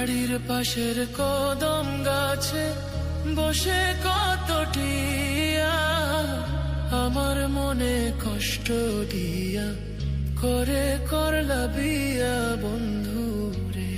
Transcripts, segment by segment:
বাড়ির পাশের কদম গাছে বসে কত টিয়া আমার মনে কষ্ট দিয়া করে করলা বিয়া বন্ধু রে।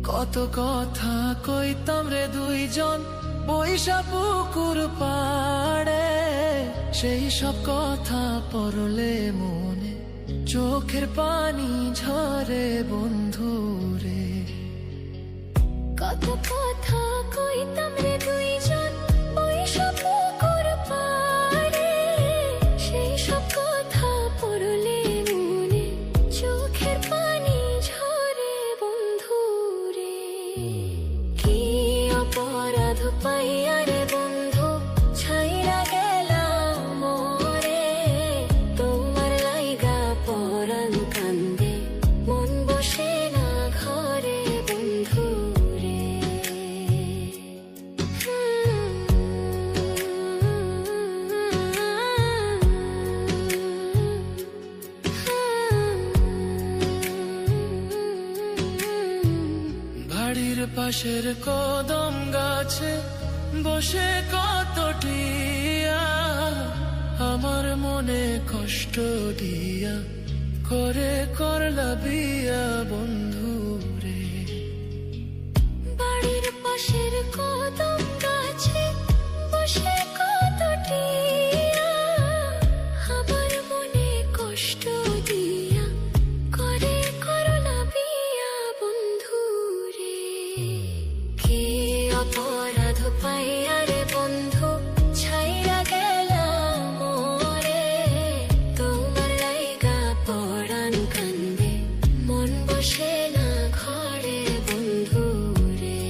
কত কথা কইতাম রে দুইজন বৈশা পুকুর পাড়ে, সেই সব কথা পড়লে মনে চোখের পানি ঝরে বন্ধু রে। কত কথা কইতাম রে দুইজন বৈশা পুকুর পাড়ে, সেই সব কথা পড়লে মনে চোখের পানি ঝরে বন্ধু রে। কি অপরাধ পাইয়া রে বন্ধু ছাইরা গেলাম মোরে, তোমার লাইগা পরাণ কান্দে মন বসে না ঘরে বন্ধু রে। বাড়ির পাশের কদম গাছে বসে কত টিয়া আমার মনে কষ্ট দিয়া করে করলা বিয়া বন্ধু রে। বাড়ির পাশের কদম গাছে বসে কত টিয়া আমার মনে কষ্ট দিয়া করে করলা বিয়া বন্ধু রে। কি অপরাধ পাইয়া রে বন্ধু ছাইরা গেলাম মোরে, তোমার লাইগা পরাণ কান্দে মন বসে না ঘরে বন্ধু রে।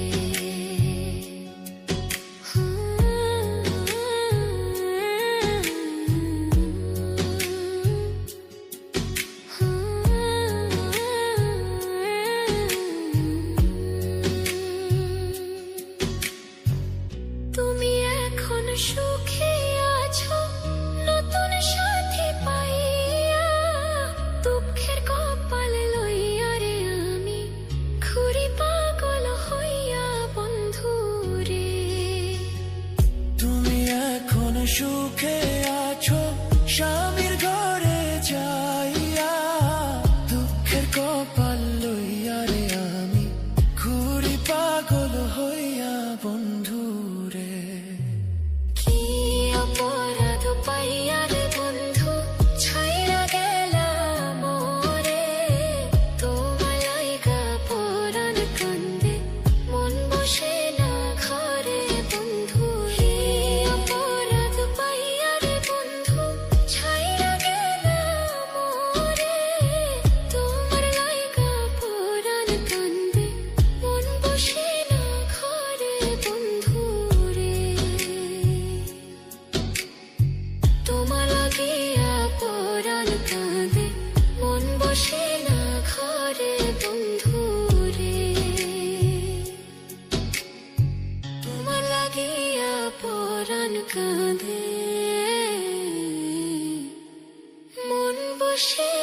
তুমি এখন সুখে আছো নতুন সাথী পাইয়া, দুঃখের কপাল লইয়া রে আমি ঘুরি পাগল হইয়া বন্ধু রে। তুমি এখন সুখে আছো স্বামীর ঘরে যাইয়া, দুঃখের কপাল লইয়া রে আমি ঘুরি পাগল হইয়া বন্ধু রে। কি অপরাধ পাইয়া রে বন্ধু ছাইরা গেলাম মোরে, তোমার লাইগা পরাণ কান্দে মন বসে না ঘরে বন্ধু রে। অপরাধ পাইয়া রে বন্ধু ছাইরা গেলাম মোরে, তোমার লাইগা পরাণ কান্দে মন বসে না ঘরে বন্ধু রে। তোমার লাগিয়া পরাণ কাঁদে মন বসে না ঘরে বন্ধু রে। তোমার লাগিয়া পরাণ কাঁদে মন বসে